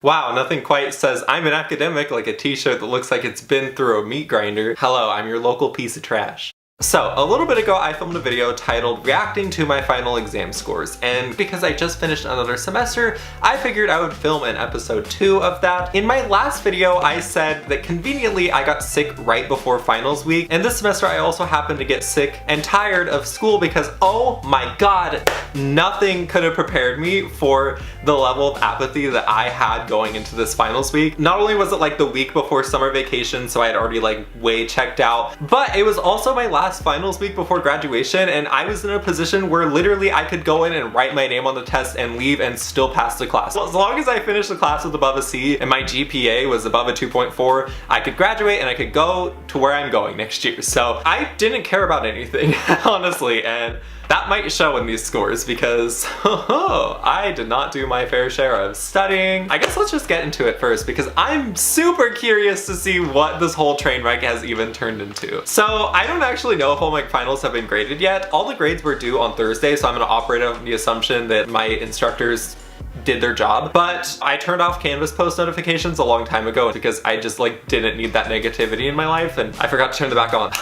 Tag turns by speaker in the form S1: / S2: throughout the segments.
S1: Wow, nothing quite says I'm an academic like a t-shirt that looks like it's been through a meat grinder. Hello, I'm your local piece of trash. So, a little bit ago I filmed a video titled Reacting to My Final Exam Scores, and because I just finished another semester, I figured I would film an episode 2 of that. In my last video, I said that conveniently I got sick right before finals week, and this semester I also happened to get sick and tired of school because, oh my god, nothing could have prepared me for the level of apathy that I had going into this finals week. Not only was it like the week before summer vacation, so I had already like way checked out, but it was also my last finals week before graduation, and I was in a position where literally I could go in and write my name on the test and leave and still pass the class. Well, as long as I finished the class with above a C and my GPA was above a 2.4, I could graduate and I could go to where I'm going next year. So I didn't care about anything, honestly, and that might show in these scores because I did not do my fair share of studying. I guess let's just get into it first because I'm super curious to see what this whole train wreck has even turned into. So I don't actually know if all my finals have been graded yet. All the grades were due on Thursday, so I'm gonna operate on the assumption that my instructors did their job, but I turned off Canvas post notifications a long time ago because I just like didn't need that negativity in my life, and I forgot to turn them back on.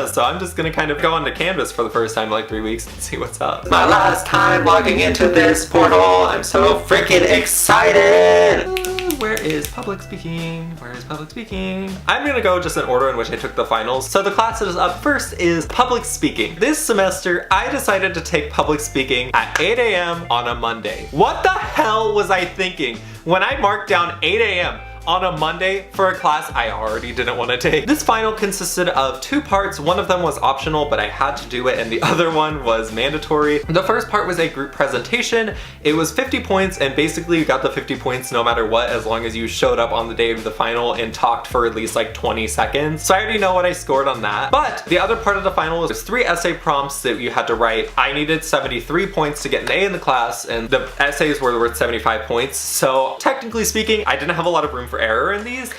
S1: So I'm just gonna kind of go onto Canvas for the first time in like 3 weeks and see what's up. My last time logging into this portal. I'm so freaking excited. Where is public speaking? Where is public speaking? I'm gonna go just in order in which I took the finals. So the class that is up first is public speaking. This semester, I decided to take public speaking at 8 a.m. on a Monday. What the hell was I thinking when I marked down 8 a.m. on a Monday for a class I already didn't want to take? This final consisted of 2 parts. One of them was optional, but I had to do it, and the other one was mandatory. The first part was a group presentation. It was 50 points, and basically you got the 50 points no matter what, as long as you showed up on the day of the final and talked for at least like 20 seconds. So I already know what I scored on that. But the other part of the final was 3 essay prompts that you had to write. I needed 73 points to get an A in the class, and the essays were worth 75 points. So technically speaking, I didn't have a lot of room for error in these,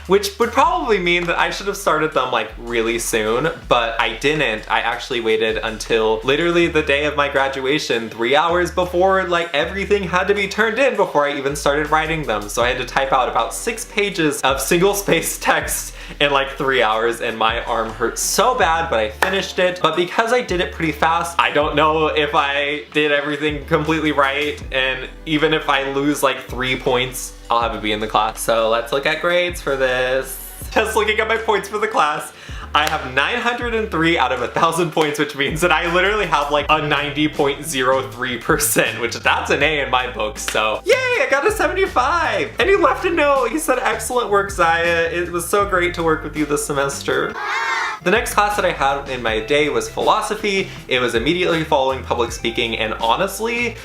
S1: which would probably mean that I should have started them like really soon, but I didn't. I actually waited until literally the day of my graduation, 3 hours before like everything had to be turned in before I even started writing them. So I had to type out about 6 pages of single-spaced text in like 3 hours, and my arm hurt so bad, but I finished it. But because I did it pretty fast, I don't know if I did everything completely right, and even if I lose like 3 points, I'll have a B in the class. So let's look at grades for this. Just looking at my points for the class, I have 903 out of 1,000 points, which means that I literally have like a 90.03%, which that's an A in my book, so yay, I got a 75! And he left a note, he said, excellent work, Zaya. It was so great to work with you this semester. The next class that I had in my day was philosophy. It was immediately following public speaking, and honestly,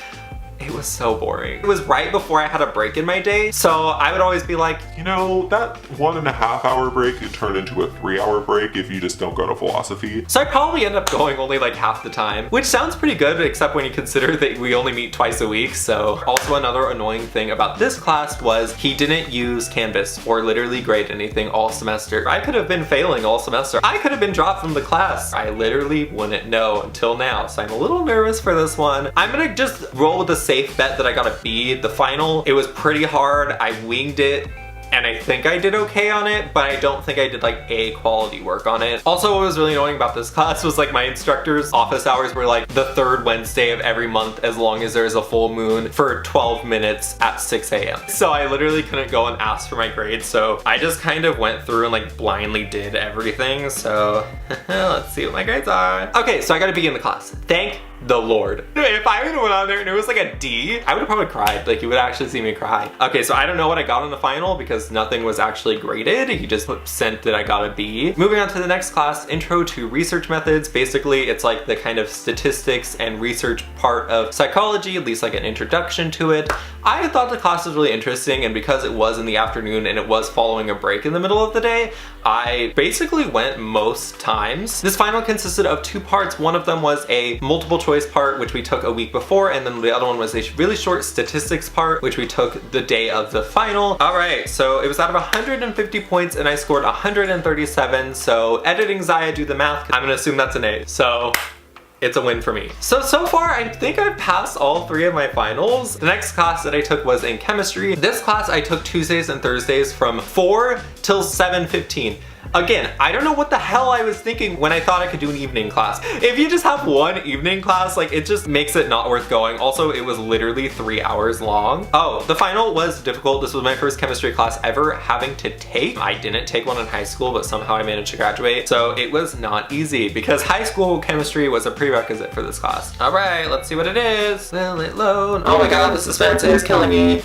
S1: it was so boring. It was right before I had a break in my day, so I would always be like,
S2: you know, that 1.5 hour break could turn into a 3-hour break if you just don't go to philosophy.
S1: So I probably end up going only like half the time, which sounds pretty good, except when you consider that we only meet twice a week. So also another annoying thing about this class was he didn't use Canvas or literally grade anything all semester. I could have been failing all semester. I could have been dropped from the class. I literally wouldn't know until now, so I'm a little nervous for this one. I'm gonna just roll with the safe bet that I got a B. The final, it was pretty hard. I winged it, and I think I did okay on it, but I don't think I did like A quality work on it. Also, what was really annoying about this class was like my instructor's office hours were like the 3rd Wednesday of every month as long as there's a full moon for 12 minutes at 6 a.m. So I literally couldn't go and ask for my grades, so I just kind of went through and like blindly did everything. So let's see what my grades are. Okay, so I got a B in the class. Thank the Lord. If I would have went on there and it was like a D, I would have probably cried. Like, you would actually see me cry. Okay, so I don't know what I got on the final because nothing was actually graded. He just sent that I got a B. Moving on to the next class, Intro to Research Methods. Basically, it's like the kind of statistics and research part of psychology, at least like an introduction to it. I thought the class was really interesting, and because it was in the afternoon and it was following a break in the middle of the day, I basically went most times. This final consisted of 2 parts. One of them was a multiple choice part, which we took a week before, and then the other one was a really short statistics part, which we took the day of the final. All right, so it was out of 150 points, and I scored 137, so editing Zaya, do the math. I'm gonna assume that's an A. So it's a win for me. So far, I think I've passed all 3 of my finals. The next class that I took was in chemistry. This class I took Tuesdays and Thursdays from 4 till 7:15. Again, I don't know what the hell I was thinking when I thought I could do an evening class. If you just have one evening class, like, it just makes it not worth going. Also, it was literally 3 hours long. Oh, the final was difficult. This was my first chemistry class ever having to take. I didn't take one in high school, but somehow I managed to graduate. So it was not easy because high school chemistry was a prerequisite for this class. All right, let's see what it is. Will it load? Oh my God, the suspense is killing me.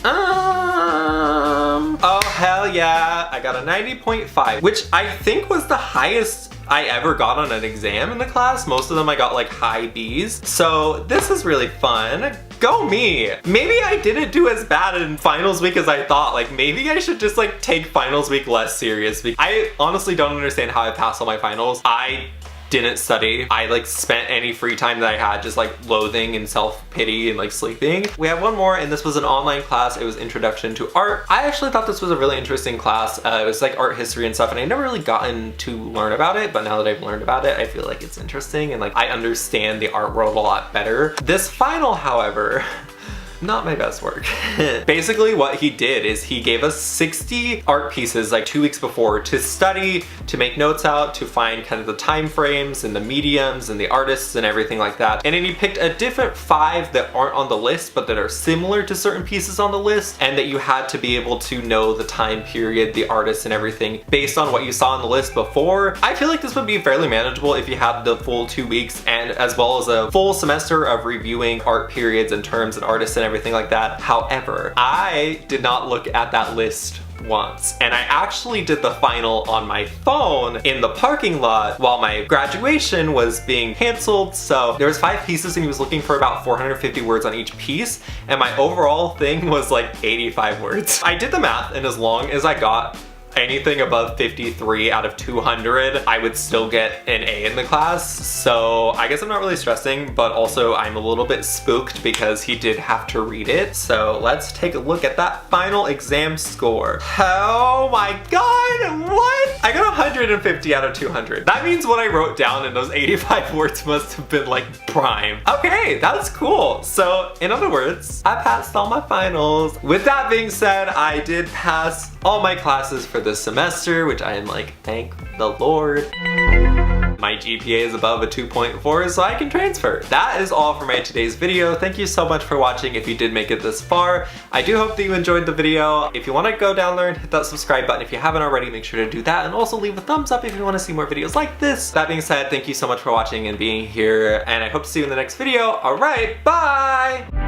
S1: Oh hell yeah. I got a 90.5, which I think was the highest I ever got on an exam in the class. Most of them I got like high B's. So this is really fun. Go me. Maybe I didn't do as bad in finals week as I thought. Like, maybe I should just like take finals week less serious. I honestly don't understand how I passed all my finals. I didn't study. I like spent any free time that I had just like loathing and self-pity and like sleeping. We have one more, and this was an online class. It was Introduction to Art. I actually thought this was a really interesting class. It was like art history and stuff, and I never really gotten to learn about it, but now that I've learned about it, I feel like it's interesting and like I understand the art world a lot better. This final, however, not my best work. Basically what he did is he gave us 60 art pieces like 2 weeks before to study, to make notes out, to find kind of the time frames and the mediums and the artists and everything like that. And then he picked a different 5 that aren't on the list but that are similar to certain pieces on the list, and that you had to be able to know the time period, the artists and everything based on what you saw on the list before. I feel like this would be fairly manageable if you had the full 2 weeks and as well as a full semester of reviewing art periods and terms and artists and everything like that. However, I did not look at that list once, and I actually did the final on my phone in the parking lot while my graduation was being canceled. So there was 5 pieces and he was looking for about 450 words on each piece, and my overall thing was like 85 words. I did the math, and as long as I got anything above 53 out of 200, I would still get an A in the class. So I guess I'm not really stressing, but also I'm a little bit spooked because he did have to read it. So let's take a look at that final exam score. Oh my God, what? I got 150 out of 200. That means what I wrote down in those 85 words must have been like prime. Okay, that's cool. So in other words, I passed all my finals. With that being said, I did pass all my classes for this semester, which I am like, thank the Lord. My GPA is above a 2.4, so I can transfer. That is all for my today's video. Thank you so much for watching if you did make it this far. I do hope that you enjoyed the video. If you want to go down there and hit that subscribe button if you haven't already, make sure to do that, and also leave a thumbs up if you want to see more videos like this. That being said, thank you so much for watching and being here, and I hope to see you in the next video. All right, bye!